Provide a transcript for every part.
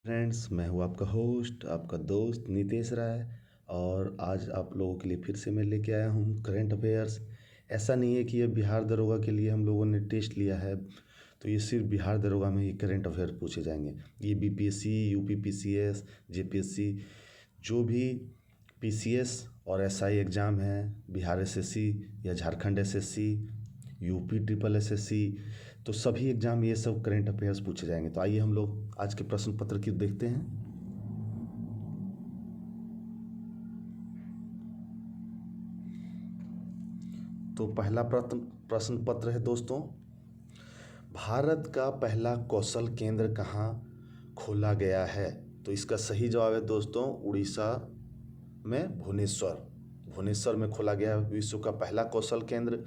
Friends, मैं हूँ आपका होस्ट, आपका दोस्त नितेश राय। और आज आप लोगों के लिए फिर से मैं लेके आया हूँ करंट अफेयर्स। ऐसा नहीं है कि ये बिहार दरोगा के लिए हम लोगों ने टेस्ट लिया है, तो ये सिर्फ बिहार दरोगा में ही करंट अफेयर पूछे जाएंगे। ये बीपीएससी, यूपी पीसीएस, जेपीएससी, जो भी पीसीएस और एसआई एग्ज़ाम है, बिहार एसएससी या Jharkhand SSC, UP triple SSC, तो सभी एग्ज़ाम ये सब करंट अफेयर्स पूछे जाएंगे। तो आइए हम लोग आज के प्रश्न पत्र की देखते हैं। तो पहला प्रश्न पत्र है दोस्तों, भारत का पहला कौशल केंद्र कहाँ खोला गया है? तो इसका सही जवाब है दोस्तों, उड़ीसा में भुवनेश्वर में खोला गया विश्व का पहला कौशल केंद्र।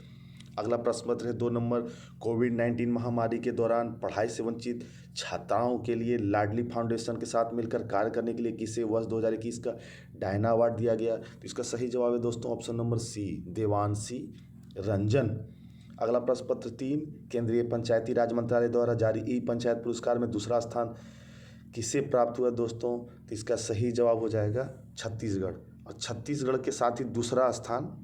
अगला प्रश्न पत्र है 2 नंबर, कोविड-19 महामारी के दौरान पढ़ाई से वंचित छात्राओं के लिए लाडली फाउंडेशन के साथ मिलकर कार्य करने के लिए किसे वर्ष 2021 का डायना अवार्ड दिया गया? तो इसका सही जवाब है दोस्तों option number C, Devanshi Ranjan. अगला प्रश्न पत्र 3, केंद्रीय पंचायती राज मंत्रालय द्वारा जारी ई पंचायत पुरस्कार में दूसरा स्थान किसे प्राप्त हुआ दोस्तों? तो इसका सही जवाब हो जाएगा छत्तीसगढ़। और छत्तीसगढ़ के साथ ही दूसरा स्थान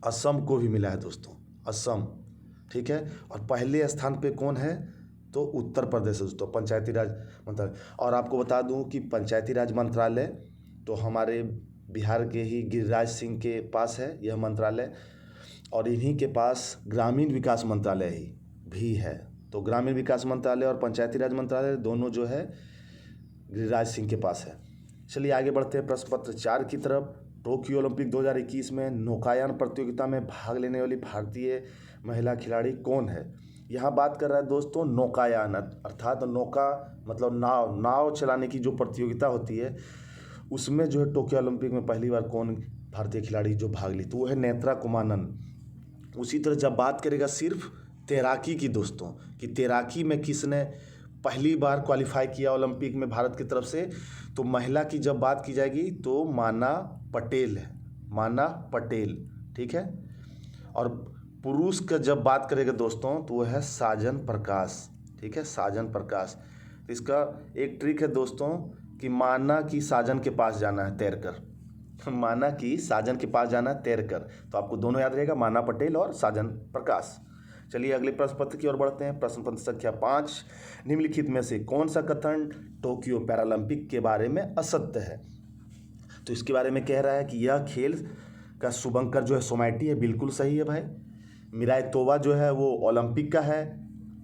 असम को भी मिला है दोस्तों, असम। ठीक है, और पहले स्थान पे कौन है? तो उत्तर प्रदेश दोस्तों, पंचायती राज मंत्रालय। और आपको बता दूं कि पंचायती राज मंत्रालय तो हमारे बिहार के ही गिरिराज सिंह के पास है यह मंत्रालय, और इन्हीं के पास ग्रामीण विकास मंत्रालय ही भी है। तो ग्रामीण विकास मंत्रालय और पंचायती राज मंत्रालय दोनों जो है गिरिराज सिंह के पास है। चलिए आगे बढ़ते हैं प्रश्न पत्र 4 की तरफ। टोक्यो ओलंपिक 2021 में नौकायान प्रतियोगिता में भाग लेने वाली भारतीय महिला खिलाड़ी कौन है? यहाँ बात कर रहा है दोस्तों नौकायान, अर्थात नौका मतलब नाव चलाने की जो प्रतियोगिता होती है, उसमें जो है टोक्यो ओलंपिक में पहली बार कौन भारतीय खिलाड़ी जो भाग ली, तो वो है नेत्रा कुमानन। उसी तरह जब बात करेगा सिर्फ तैराकी की दोस्तों, कि तैराकी में किसने पहली बार क्वालिफाई किया ओलंपिक में भारत की तरफ से, तो महिला की जब बात की जाएगी तो माना पटेल है, माना पटेल। ठीक है, और पुरुष का जब बात करेगा दोस्तों तो वो है साजन प्रकाश। ठीक है, साजन प्रकाश। तो इसका एक ट्रिक है दोस्तों कि माना कि साजन के पास जाना है तैर कर, माना कि साजन के पास जाना है तैर कर, तो आपको दोनों याद रहेगा, माना पटेल और साजन प्रकाश। चलिए अगले प्रश्न पत्र की ओर बढ़ते हैं। प्रश्न पत्र संख्या 5, निम्नलिखित में से कौन सा कथन टोक्यो पैरालंपिक के बारे में असत्य है? तो इसके बारे में कह रहा है कि यह खेल का शुभंकर जो है सोमाइटी है, बिल्कुल सही है भाई। मिराई तोबा जो है वो ओलंपिक का है।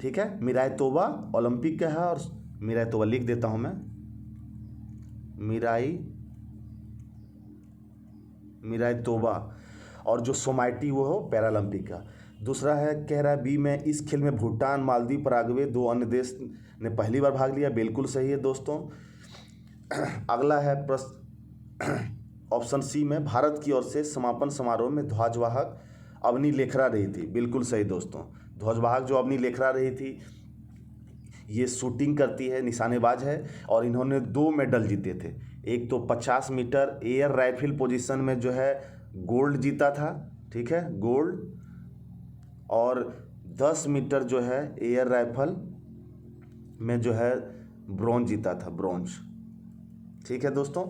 ठीक है, मिराई तोबा ओलंपिक का है, और मिराई तोबा लिख देता हूं मैं, मिराई तोबा, और जो सोमाइटी वो हो पैरालंपिक का। दूसरा है, कह रहा है बी में, इस खेल में भूटान, मालदीव, पराग्वे 2 अन्य देश ने पहली बार भाग लिया, बिल्कुल सही है दोस्तों। अगला है प्रश्न ऑप्शन सी में, भारत की ओर से समापन समारोह में ध्वजवाहक अवनी लेखरा रही थी, बिल्कुल सही दोस्तों। ध्वजवाहक जो अवनी लेखरा रही थी, ये शूटिंग करती है, निशानेबाज है, और इन्होंने 2 मेडल जीते थे। एक तो 50 मीटर एयर राइफल पोजीशन में जो है गोल्ड जीता था, ठीक है, गोल्ड, और 10 मीटर जो है एयर राइफल में जो है ब्रॉन्ज जीता था, ब्रॉन्ज। ठीक है दोस्तों,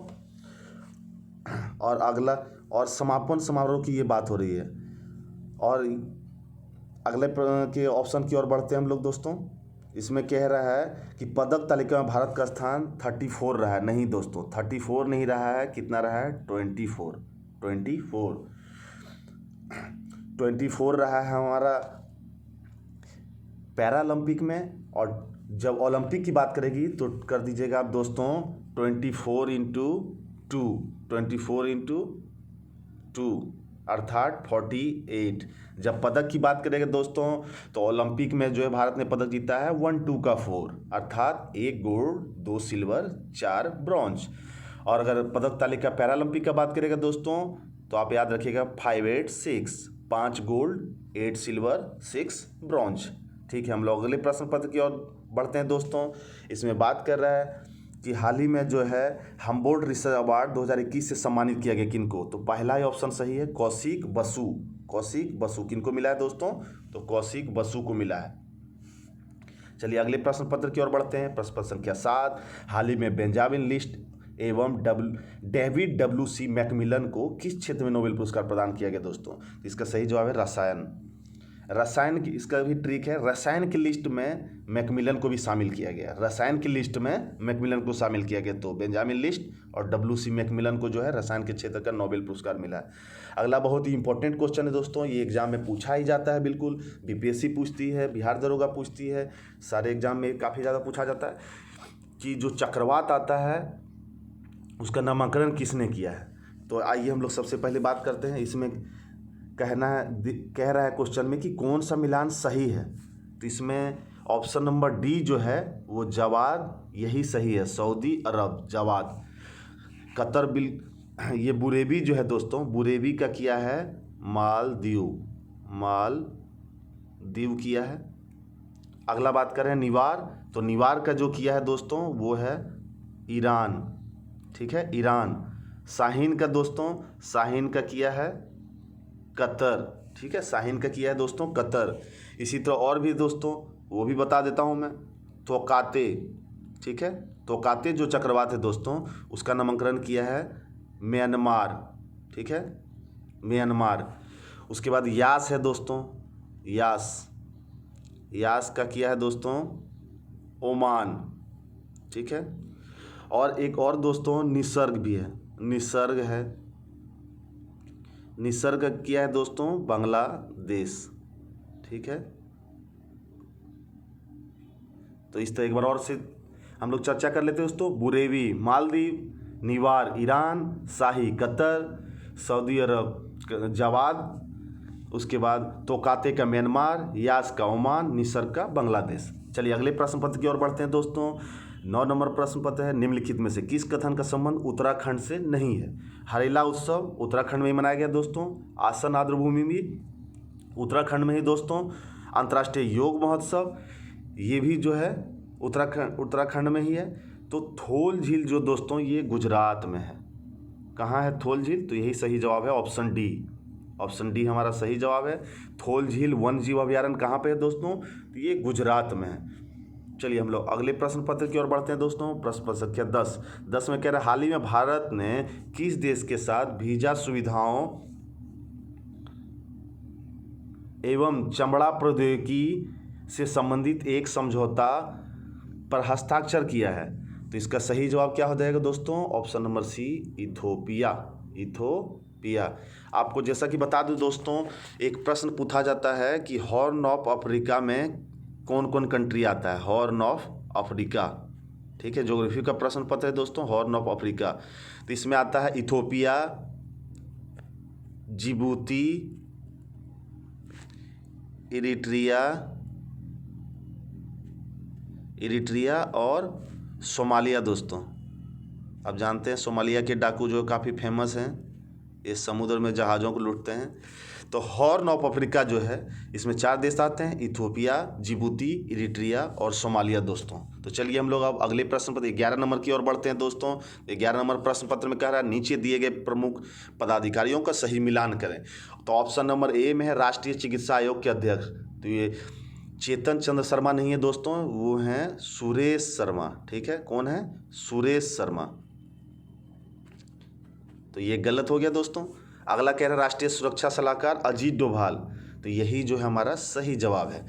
और अगला, और समापन समारोह की ये बात हो रही है। और अगले के ऑप्शन की ओर बढ़ते हैं हम लोग दोस्तों। इसमें कह रहा है कि पदक तालिका में भारत का स्थान 34 रहा है। नहीं दोस्तों, 34 नहीं रहा है, कितना रहा है? 24 रहा है हमारा पैरालंपिक में। और जब ओलंपिक की बात करेगी तो कर दीजिएगा आप दोस्तों 24x2 अर्थात 48। जब पदक की बात करेंगे दोस्तों तो ओलंपिक में जो है भारत ने पदक जीता है 1 2 का 4, अर्थात 1 गोल्ड, 2 सिल्वर, 4 ब्रॉन्ज। और अगर पदक तालिका पैरालंपिक का बात करेगा दोस्तों तो आप याद रखिएगा 5 8 6, 5 गोल्ड, 8 सिल्वर, 6 ब्रॉन्ज। ठीक है, हम लोग अगले प्रश्न पत्र की ओर बढ़ते हैं दोस्तों। इसमें बात कर रहा है कि हाल ही में जो है हम्बोल्ट रिसर्च अवार्ड 2021 से सम्मानित किया गया किनको? तो पहला ही ऑप्शन सही है, कौशिक बसु। कौशिक बसु किनको मिला है दोस्तों? तो कौशिक बसु को मिला है। चलिए अगले प्रश्न पत्र की ओर बढ़ते हैं। प्रश्न पत्र संख्या 7, हाल ही में बेंजामिन लिस्ट एवं डेविड डब्ल्यू.सी. मैकमिलन को किस क्षेत्र में नोबेल पुरस्कार प्रदान किया गया दोस्तों? इसका सही जवाब है रसायन की। इसका भी ट्रिक है, रसायन की लिस्ट में मैकमिलन को भी शामिल किया गया। रसायन की लिस्ट में मैकमिलन को शामिल किया गया, तो बेंजामिन लिस्ट और डब्ल्यू.सी. मैकमिलन को जो है रसायन के क्षेत्र का नोबेल पुरस्कार मिला है। अगला बहुत ही इंपॉर्टेंट क्वेश्चन है दोस्तों, ये एग्जाम में पूछा ही जाता है बिल्कुल। बीपीएससी पूछती है, बिहार दरोगा पूछती है, सारे एग्जाम में काफ़ी ज़्यादा पूछा जाता है कि जो चक्रवात आता है उसका नामकरण किसने किया है। तो आइए हम लोग सबसे पहले बात करते हैं। इसमें कह रहा है क्वेश्चन में कि कौन सा मिलान सही है। तो इसमें ऑप्शन नंबर डी जो है वो जवाद, यही सही है। सऊदी अरब, जवाद। कतर ये बुरेवी जो है दोस्तों, बुरेवी का किया है मालदीव किया है। अगला बात करें निवार, तो निवार का जो किया है दोस्तों वो है ईरान, ठीक है, ईरान। शाहीन का दोस्तों, शाहीन का किया है कतर, ठीक है, शाहीन का किया है दोस्तों कतर। इसी तरह और भी दोस्तों वो भी बता देता हूँ मैं। तोकाते, ठीक है, तोकाते जो चक्रवात है दोस्तों उसका नामकरण किया है म्यांमार, ठीक है, म्यांमार। उसके बाद यास है दोस्तों, यास का किया है दोस्तों ओमान, ठीक है। और एक और दोस्तों निसर्ग भी है, निसर्ग किया है दोस्तों बांग्लादेश, ठीक है। तो इस तरह एक बार और से हम लोग चर्चा कर लेते हैं दोस्तों। बुरेवी मालदीव, निवार ईरान, शाही कतर, सऊदी अरब जवाद, उसके बाद तोकाते का म्यांमार, यास का ओमान, निसर्ग का बांग्लादेश। चलिए अगले प्रश्न पत्र की ओर बढ़ते हैं दोस्तों। 9 नंबर प्रश्न पत्र है, निम्नलिखित में से किस कथन का संबंध उत्तराखंड से नहीं है? हरेला उत्सव उत्तराखंड में ही मनाया गया दोस्तों। आसन आर्द्रभूमि भी उत्तराखंड में ही दोस्तों। अंतर्राष्ट्रीय योग महोत्सव ये भी जो है उत्तराखंड में ही है। तो थोल झील जो दोस्तों ये गुजरात में है। कहाँ है थोल झील? तो यही सही जवाब है, ऑप्शन डी हमारा सही जवाब है। थोल झील वन जीव अभयारण्य कहाँ पे है दोस्तों? तो ये गुजरात में है। चलिए हम लोग अगले प्रश्न पत्र की ओर बढ़ते हैं दोस्तों। प्रश्न पत्र संख्या 10 में कह रहा है, हाल ही में भारत ने किस देश के साथ वीजा सुविधाओं एवं चमड़ा प्रौद्योगिकी से संबंधित एक समझौता पर हस्ताक्षर किया है? तो इसका सही जवाब क्या हो जाएगा दोस्तों? Option number C, Ethiopia. आपको जैसा कि बता दूं दोस्तों, एक प्रश्न पूछा जाता है कि हॉर्न ऑफ अफ्रीका में कौन कौन कंट्री आता है? हॉर्न ऑफ अफ्रीका, ठीक है, ज्योग्राफी का प्रश्न पत्र है दोस्तों, हॉर्न ऑफ अफ्रीका। तो इसमें आता है इथोपिया, जिबूती, इरिट्रिया और सोमालिया दोस्तों। अब जानते हैं सोमालिया के डाकू जो काफ़ी फेमस हैं, ये समुद्र में जहाज़ों को लूटते हैं। तो हॉर्न ऑफ अफ्रीका जो है इसमें 4 देश आते हैं, इथोपिया, जिबूती, इरिट्रिया और सोमालिया दोस्तों। तो चलिए हम लोग अब अगले प्रश्न पत्र 11 नंबर की ओर बढ़ते हैं दोस्तों। 11 नंबर प्रश्न पत्र में कह रहा है, नीचे दिए गए प्रमुख पदाधिकारियों का सही मिलान करें। तो ऑप्शन नंबर ए में है राष्ट्रीय चिकित्सा आयोग के अध्यक्ष। तो ये चेतन चंद्र शर्मा नहीं है दोस्तों, वो हैं सुरेश शर्मा, ठीक है। कौन है? सुरेश शर्मा। तो ये गलत हो गया दोस्तों। अगला कह रहा है राष्ट्रीय सुरक्षा सलाहकार अजीत डोभाल। तो यही जो है हमारा सही जवाब है।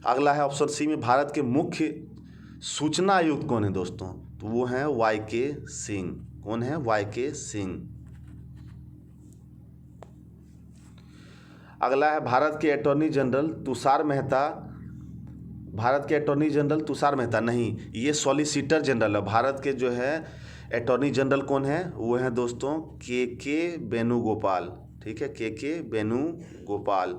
अगला है ऑप्शन सी में, भारत के मुख्य सूचना आयुक्त कौन है दोस्तों? तो वो हैं वाई.के. सिंह। कौन है? वाई.के. सिंह। अगला है भारत के अटॉर्नी जनरल तुषार मेहता नहीं, ये सॉलिसिटर जनरल है। भारत के जो है अटॉर्नी जनरल कौन है? वो हैं दोस्तों के वेणुगोपाल, ठीक है, के वेणुगोपाल।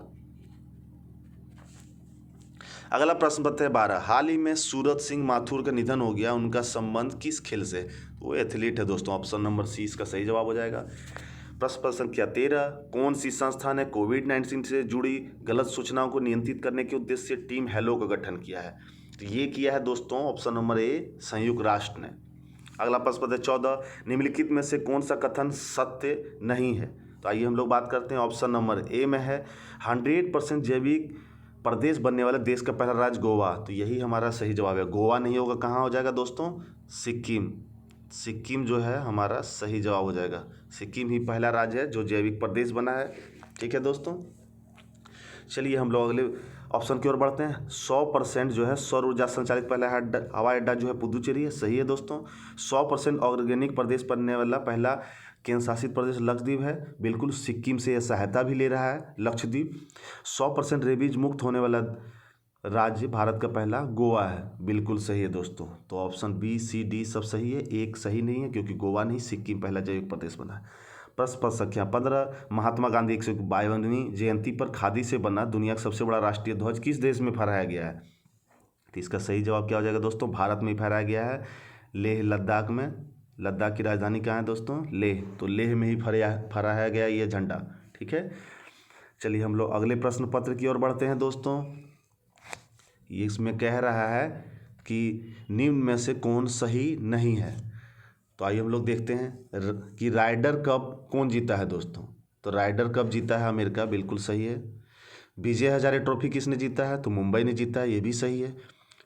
अगला प्रश्न पत्र है 12, हाल ही में सूरत सिंह माथुर का निधन हो गया, उनका संबंध किस खेल से? वो एथलीट है दोस्तों। ऑप्शन नंबर सी इसका सही जवाब हो जाएगा। प्रश्न संख्या 13, कौन सी संस्था ने कोविड-19 से जुड़ी गलत सूचनाओं को नियंत्रित करने के उद्देश्य से टीम हेलो का गठन किया है? तो ये किया है दोस्तों ऑप्शन नंबर ए, संयुक्त राष्ट्र ने। अगला प्रश्न पत्र 14, निम्नलिखित में से कौन सा कथन सत्य नहीं है? तो आइए हम लोग बात करते हैं। ऑप्शन नंबर ए में है 100% जैविक प्रदेश बनने वाला देश का पहला राज्य गोवा, तो यही हमारा सही जवाब है। गोवा नहीं होगा, कहाँ हो जाएगा दोस्तों? सिक्किम। सिक्किम जो है हमारा सही जवाब हो जाएगा। सिक्किम ही पहला राज्य है जो जैविक प्रदेश बना है। ठीक है दोस्तों, चलिए हम लोग अगले ऑप्शन की ओर बढ़ते हैं। 100% जो है सौर ऊर्जा संचालित पहला हवाई अड्डा जो है पुदुचेरी है। सही है दोस्तों। 100% ऑर्गेनिक प्रदेश बनने वाला पहला केंद्र शासित प्रदेश लक्षद्वीप है। बिल्कुल, सिक्किम से यह सहायता भी ले रहा है लक्षद्वीप। 100% रेबीज मुक्त होने वाला राज्य भारत का पहला गोवा है। बिल्कुल सही है दोस्तों। तो ऑप्शन बी सी डी सब सही है, एक सही नहीं है क्योंकि गोवा नहीं, सिक्किम पहला जैविक प्रदेश बना है। प्रश्न पत्र संख्या 15, महात्मा गांधी 152वीं जयंती पर खादी से बना दुनिया का सबसे बड़ा राष्ट्रीय ध्वज किस देश में फहराया गया है? तो इसका सही जवाब क्या हो जाएगा दोस्तों? भारत में ही फहराया गया है, लेह लद्दाख में। लद्दाख की राजधानी कहाँ है दोस्तों? लेह। तो लेह में ही फहराया गया ये झंडा। ठीक है, चलिए हम लोग अगले प्रश्न पत्र की ओर बढ़ते हैं दोस्तों। ये इसमें कह रहा है कि निम्न में से कौन सही नहीं है। तो आइए हम लोग देखते हैं कि राइडर कप कौन जीता है दोस्तों। तो राइडर कप जीता है अमेरिका, बिल्कुल सही है। विजय हजारे ट्रॉफी किसने जीता है? तो मुंबई ने जीता है, ये भी सही है।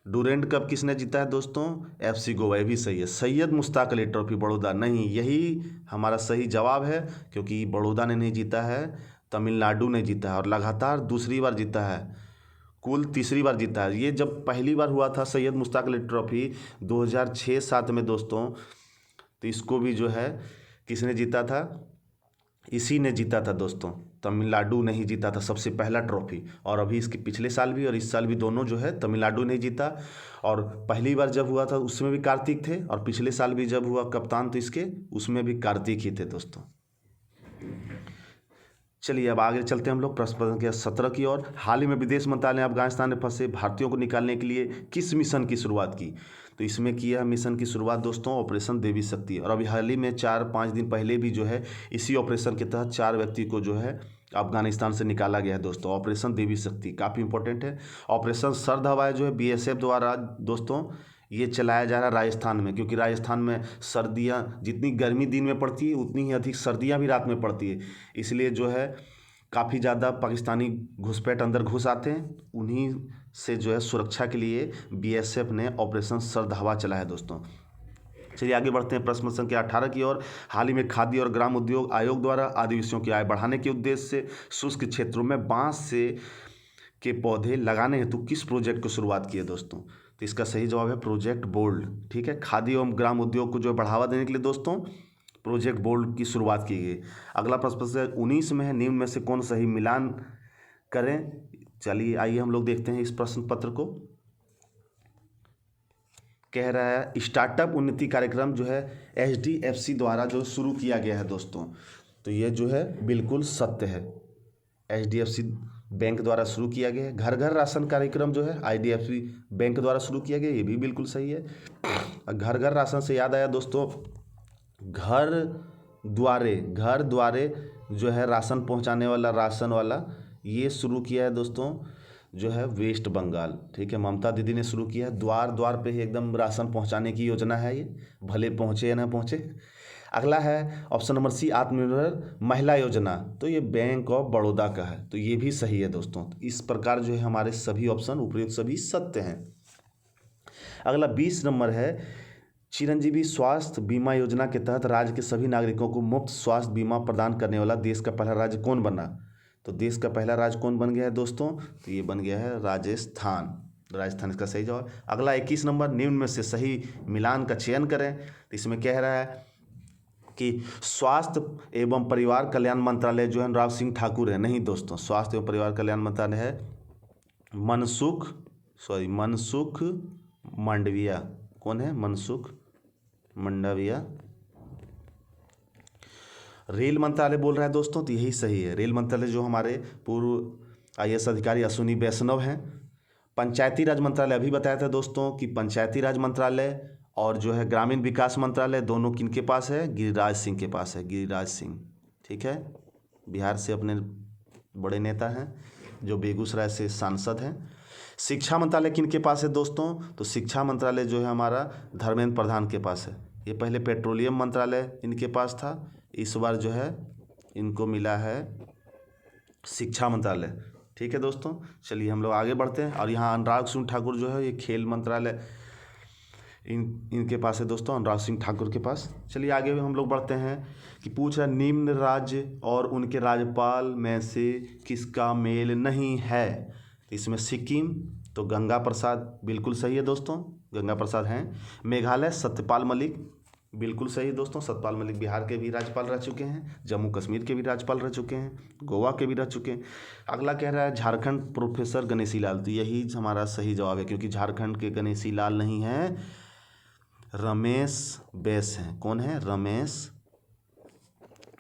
डूरेंट कप किसने जीता है दोस्तों? FC गोवा, ये भी सही है। सैयद मुश्ताक अली ट्रॉफी बड़ौदा नहीं, यही हमारा सही जवाब है क्योंकि बड़ौदा ने नहीं जीता है, तमिलनाडु ने जीता है और लगातार दूसरी बार जीता है, कुल तीसरी बार जीता है। ये जब पहली बार हुआ था सैयद मुश्ताक अली ट्रॉफी 2006-07 में दोस्तों, तो इसको भी जो है किसने जीता था? इसी ने जीता था दोस्तों, तमिलनाडु नहीं जीता था सबसे पहला ट्रॉफी। और अभी इसके पिछले साल भी और इस साल भी दोनों जो है तमिलनाडु नहीं जीता। और पहली बार जब हुआ था उसमें भी कार्तिक थे और पिछले साल भी जब हुआ कप्तान तो इसके उसमें भी कार्तिक ही थे दोस्तों। चलिए अब आगे चलते हैं हम लोग प्रश्न संख्या 17 की ओर। हाल ही में विदेश मंत्रालय ने अफगानिस्तान में फंसे भारतीयों को निकालने के लिए किस मिशन की शुरुआत की? तो इसमें किया मिशन की शुरुआत दोस्तों ऑपरेशन देवी शक्ति। और अभी हाल ही में 4-5 दिन पहले भी जो है इसी ऑपरेशन के तहत 4 व्यक्ति को जो है अफगानिस्तान से निकाला गया है दोस्तों। ऑपरेशन देवी शक्ति काफ़ी इंपॉर्टेंट है। ऑपरेशन सर्द हवाएं जो है BSF द्वारा दोस्तों ये चलाया जा रहा है राजस्थान में, क्योंकि राजस्थान में सर्दियाँ जितनी गर्मी दिन में पड़ती है उतनी ही अधिक सर्दियाँ भी रात में पड़ती है। इसलिए जो है काफ़ी ज़्यादा पाकिस्तानी घुसपैठ अंदर घुस आते हैं, उन्हीं से जो है सुरक्षा के लिए BSF ने ऑपरेशन सर्द हवा चलाया है दोस्तों। चलिए आगे बढ़ते हैं प्रश्न संख्या 18 की ओर। हाल ही में खाद्य और ग्राम उद्योग आयोग द्वारा आदिवासियों की आय बढ़ाने के उद्देश्य से शुष्क क्षेत्रों में बांस से के पौधे लगाने हेतु किस प्रोजेक्ट को शुरुआत की है दोस्तों? तो इसका सही जवाब है प्रोजेक्ट बोल्ड। ठीक है, खादी एवं ग्राम उद्योग को जो बढ़ावा देने के लिए दोस्तों प्रोजेक्ट बोल्ड की शुरुआत की गई। अगला प्रश्न 19 में है, निम्न में से कौन सही मिलान करें? चलिए आइए हम लोग देखते हैं इस प्रश्न पत्र को। कह रहा है स्टार्टअप उन्नति कार्यक्रम जो है HDFC द्वारा जो शुरू किया गया है दोस्तों, तो ये जो है बिल्कुल सत्य है। HDFC बैंक द्वारा शुरू किया गया है। घर घर राशन कार्यक्रम जो है IDFC बैंक द्वारा शुरू किया गया, ये भी बिल्कुल सही है। घर घर राशन से याद आया दोस्तों, घर द्वारे जो है राशन पहुंचाने वाला राशन वाला ये शुरू किया है दोस्तों जो है वेस्ट बंगाल। ठीक है, ममता दीदी ने शुरू किया है। द्वार द्वार पे ही एकदम राशन पहुंचाने की योजना है ये, भले पहुंचे या ना पहुंचे। अगला है ऑप्शन नंबर C आत्मनिर्भर महिला योजना, तो ये बैंक ऑफ बड़ौदा का है, तो ये भी सही है दोस्तों। इस प्रकार जो है हमारे सभी ऑप्शन उपयुक्त सभी सत्य हैं। अगला 20 नंबर है, चिरंजीवी स्वास्थ्य बीमा योजना के तहत राज्य के सभी नागरिकों को मुफ्त स्वास्थ्य बीमा प्रदान करने वाला देश का पहला राज्य कौन बना? तो देश का पहला राज्य कौन बन गया है दोस्तों? तो ये बन गया है राजस्थान। राजस्थान इसका सही जवाब। अगला 21 नंबर, निम्न में से सही मिलान का चयन करें। तो इसमें कह रहा है कि स्वास्थ्य एवं परिवार कल्याण मंत्रालय जो है अनुराग सिंह ठाकुर है। नहीं दोस्तों, स्वास्थ्य एवं परिवार कल्याण मंत्रालय है मनसुख मांडविया। कौन है? मनसुख मांडविया। रेल मंत्रालय बोल रहा है दोस्तों, तो यही सही है। रेल मंत्रालय जो हमारे पूर्व IAS अधिकारी अश्विनी वैष्णव हैं। पंचायती राज मंत्रालय अभी बताया था दोस्तों कि पंचायती राज मंत्रालय और जो है ग्रामीण विकास मंत्रालय दोनों किनके पास है? गिरिराज सिंह के पास है, गिरिराज सिंह। ठीक है, बिहार से अपने बड़े नेता हैं जो बेगूसराय से सांसद हैं। शिक्षा मंत्रालय किनके पास है दोस्तों? तो शिक्षा मंत्रालय जो है हमारा धर्मेंद्र प्रधान के पास है। ये पहले पेट्रोलियम मंत्रालय इनके पास था, इस बार जो है इनको मिला है शिक्षा मंत्रालय। ठीक है दोस्तों, चलिए हम लोग आगे बढ़ते हैं। और यहाँ अनुराग सिंह ठाकुर जो है ये खेल मंत्रालय इनके पास है दोस्तों, अनुराग सिंह ठाकुर के पास। चलिए आगे हम लोग बढ़ते हैं कि पूछ रहा निम्न राज्य और उनके राज्यपाल में से किसका मेल नहीं है। तो इसमें सिक्किम, तो गंगा प्रसाद बिल्कुल सही है दोस्तों, गंगा प्रसाद हैं। मेघालय सत्यपाल मलिक, बिल्कुल सही दोस्तों, सत्यपाल मलिक बिहार के भी राज्यपाल रह चुके हैं, जम्मू कश्मीर के भी राज्यपाल रह चुके हैं, गोवा के भी रह चुके हैं। अगला कह रहा है झारखंड प्रोफेसर गणेशी लाल, तो यही हमारा सही जवाब है, क्योंकि झारखंड के गणेशी लाल नहीं हैं, रमेश बैस हैं। कौन है?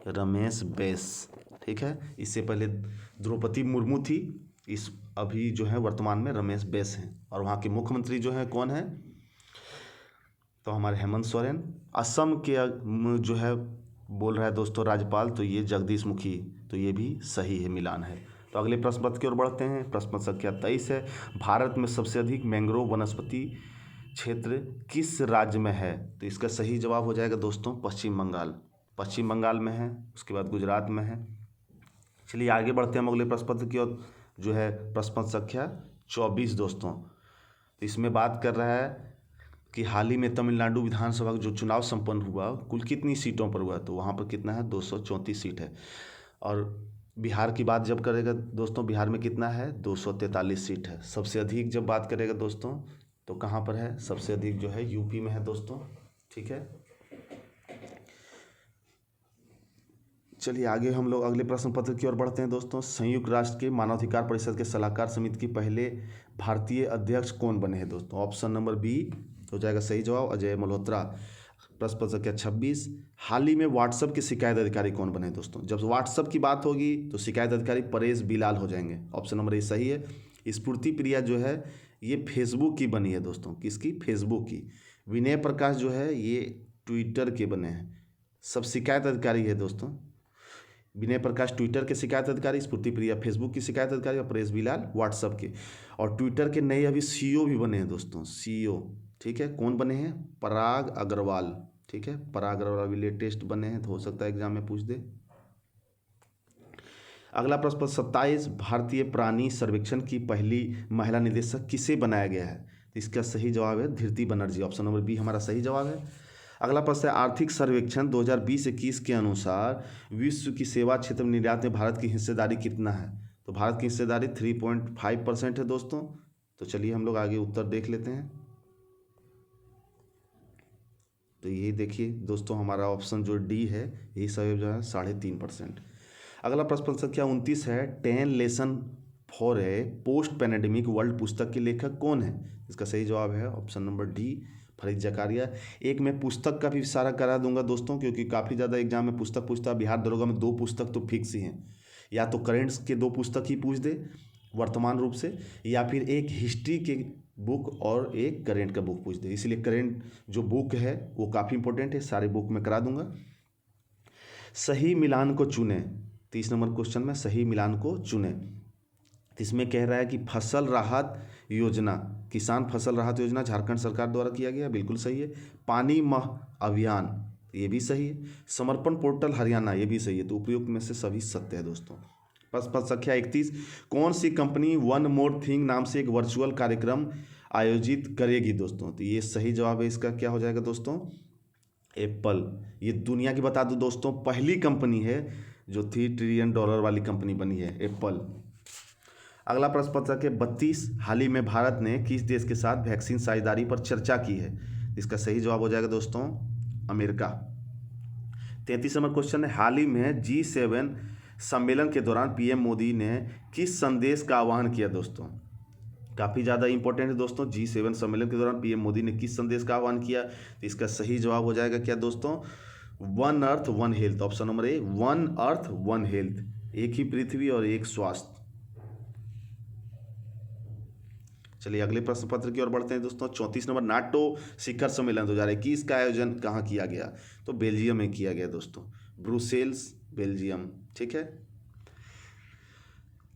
रमेश बैस, ठीक है। इससे पहले द्रौपदी मुर्मू थी, इस अभी जो है वर्तमान में रमेश बैस हैं। और वहाँ के मुख्यमंत्री जो है कौन है? तो हमारे हेमंत सोरेन। असम के जो है बोल रहा है दोस्तों राज्यपाल, तो ये जगदीश मुखी, तो ये भी सही है, मिलान है। तो अगले प्रश्न पत्र की ओर बढ़ते हैं। प्रश्न संख्या 23 है, भारत में सबसे अधिक मैंग्रोव वनस्पति क्षेत्र किस राज्य में है। तो इसका सही जवाब हो जाएगा दोस्तों पश्चिम बंगाल, पश्चिम बंगाल में है, उसके बाद गुजरात में है। चलिए आगे बढ़ते हैं हम अगले प्रश्न पत्र की ओर, जो है प्रश्न संख्या 24 दोस्तों। तो इसमें बात कर रहा है कि हाल ही में तमिलनाडु विधानसभा का जो चुनाव संपन्न हुआ कुल कितनी सीटों पर हुआ। तो वहाँ पर कितना है? 234 सीट है। और बिहार की बात जब करेगा दोस्तों, बिहार में कितना है? 243 सीट है। सबसे अधिक जब बात करेगा दोस्तों, तो कहाँ पर है? सबसे अधिक जो है यूपी में है दोस्तों, ठीक है। चलिए आगे हम लोग अगले प्रश्न पत्र की ओर बढ़ते हैं दोस्तों। संयुक्त राष्ट्र के मानवाधिकार परिषद के सलाहकार समिति के पहले भारतीय अध्यक्ष कौन बने हैं दोस्तों? ऑप्शन नंबर बी हो जाएगा सही जवाब, अजय मल्होत्रा। प्रश्न पत्र संख्या 26, हाल ही में व्हाट्सएप के शिकायत अधिकारी कौन बने दोस्तों? जब व्हाट्सएप की बात होगी तो शिकायत अधिकारी परेश बिलाल हो जाएंगे, ऑप्शन नंबर ए सही है। स्फूर्ति प्रिया जो है ये फेसबुक की बनी है दोस्तों, किसकी? फेसबुक की। विनय प्रकाश जो है ये ट्विटर के बने हैं। सब शिकायत अधिकारी है दोस्तों। विनय प्रकाश ट्विटर के शिकायत अधिकारी, स्फूर्ति प्रिया फेसबुक की शिकायत अधिकारी, और परेश बिलाल व्हाट्सएप के। और ट्विटर के नए अभी सीईओ भी बने हैं दोस्तों, सीईओ, ठीक है। कौन बने हैं? पराग अग्रवाल, ठीक है। पराग अग्रवाल भी लेटेस्ट बने हैं, तो हो सकता है एग्जाम में पूछ दे। अगला प्रश्न 27, भारतीय प्राणी सर्वेक्षण की पहली महिला निदेशक किसे बनाया गया है? तो इसका सही जवाब है धृति बनर्जी, ऑप्शन नंबर बी हमारा सही जवाब है। अगला प्रश्न है, आर्थिक सर्वेक्षण 2020-21 के अनुसार विश्व की सेवा क्षेत्र में निर्यात में भारत की हिस्सेदारी कितना है? तो भारत की हिस्सेदारी 3.5% है दोस्तों। तो चलिए हम लोग आगे उत्तर देख लेते हैं। तो यही देखिए दोस्तों, हमारा ऑप्शन जो डी है यही सही जो है 3.5%। अगला प्रश्न संख्या 29 है, 10 lesson for a post pandemic world पुस्तक के लेखक कौन है? इसका सही जवाब है option number D, Fareed Zakaria. एक मैं पुस्तक का भी इशारा करा दूंगा दोस्तों, क्योंकि काफ़ी ज़्यादा एग्जाम में पुस्तक पूछता है। बिहार दरोगा में 2 पुस्तक तो फिक्स ही हैं, या तो करेंट्स के 2 पुस्तक ही पूछ दे वर्तमान रूप से, या फिर एक हिस्ट्री के बुक और एक करेंट का बुक पूछ दे। इसलिए करेंट जो बुक है वो काफ़ी इंपॉर्टेंट है, सारे बुक में करा दूंगा। सही मिलान को चुने, 30 नंबर क्वेश्चन में सही मिलान को चुने। इसमें कह रहा है कि फसल राहत योजना, किसान फसल राहत योजना झारखंड सरकार द्वारा किया गया, बिल्कुल सही है। पानी माह अभियान, ये भी सही है। समर्पण पोर्टल हरियाणा, ये भी सही है। तो उपयुक्त में से सभी सत्य है दोस्तों। प्रश्न संख्या 31, कौन सी कंपनी वन मोर थिंग नाम से एक वर्चुअल कार्यक्रम आयोजित करेगी दोस्तों? तो ये सही जवाब है, इसका क्या हो जाएगा दोस्तों? एप्पल। ये दुनिया की बता दूं दोस्तों पहली कंपनी है जो $3 ट्रिलियन वाली कंपनी बनी है, एप्पल। अगला प्रश्न पत्र के 32, हाल ही में भारत ने किस देश के साथ वैक्सीन साझेदारी पर चर्चा की है? इसका सही जवाब हो जाएगा दोस्तों अमेरिका। 33 नंबर क्वेश्चन है, हाल ही में G7 सम्मेलन के दौरान पीएम मोदी ने किस संदेश का आह्वान किया दोस्तों? काफ़ी ज़्यादा इंपॉर्टेंट है दोस्तों। G7 सम्मेलन के दौरान पीएम मोदी ने किस संदेश का आह्वान किया? तो इसका सही जवाब हो जाएगा क्या दोस्तों? One earth one health, option number A, one earth one health, एक ही पृथ्वी और एक स्वास्थ्य। चलिए अगले प्रश्न पत्र की ओर बढ़ते हैं दोस्तों। 34 नंबर, नाटो शिखर सम्मेलन 2021 का आयोजन कहाँ किया गया? तो बेल्जियम में किया गया दोस्तों, ब्रुसेल्स, बेल्जियम, ठीक है।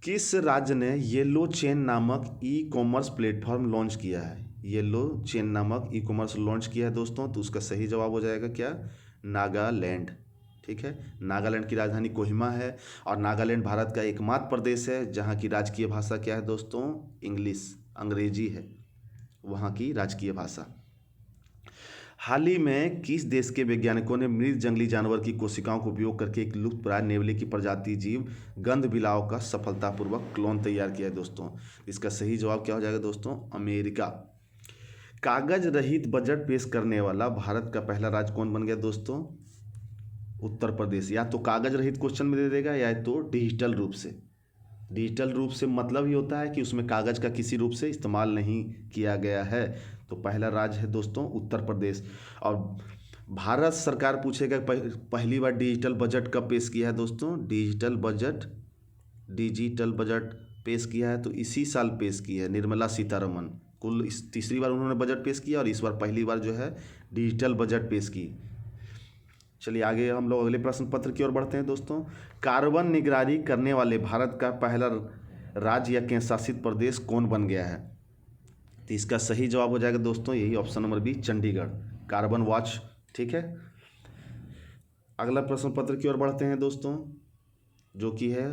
किस राज्य ने येलो चेन नामक ई कॉमर्स प्लेटफॉर्म लॉन्च किया है? येलो चेन नामक ई कॉमर्स लॉन्च किया है दोस्तों। तो उसका सही जवाब हो जाएगा क्या? नागालैंड, ठीक है। नागालैंड की राजधानी कोहिमा है और नागालैंड भारत का एकमात्र प्रदेश है जहाँ की राजकीय भाषा क्या है दोस्तों, इंग्लिश, अंग्रेजी है वहाँ की राजकीय भाषा। हाल ही में किस देश के वैज्ञानिकों ने मृत जंगली जानवर की कोशिकाओं का उपयोग करके एक लुप्तप्राय नेवले की प्रजाति जीव गंधबिलाव का सफलतापूर्वक क्लोन तैयार किया है दोस्तों? इसका सही जवाब क्या हो जाएगा दोस्तों, अमेरिका। कागज रहित बजट पेश करने वाला भारत का पहला राज्य कौन बन गया दोस्तों, उत्तर प्रदेश। या तो कागज रहित क्वेश्चन में दे देगा या तो डिजिटल रूप से। डिजिटल रूप से मतलब ही होता है कि उसमें कागज का किसी रूप से इस्तेमाल नहीं किया गया है। तो पहला राज्य है दोस्तों उत्तर प्रदेश। और भारत सरकार पूछेगा पहली बार डिजिटल बजट कब पेश किया है दोस्तों, डिजिटल बजट पेश किया है तो इसी साल पेश की है निर्मला सीतारमण। कुल इस तीसरी बार उन्होंने बजट पेश किया और इस बार पहली बार जो है डिजिटल बजट पेश की। चलिए आगे हम लोग अगले प्रश्न पत्र की ओर बढ़ते हैं दोस्तों। कार्बन निगरानी करने वाले भारत का पहला राज्य या केंद्र शासित प्रदेश कौन बन गया है? तो इसका सही जवाब हो जाएगा दोस्तों यही option number B, Chandigarh, carbon watch. ठीक है। अगला प्रश्न पत्र की ओर बढ़ते हैं दोस्तों जो कि है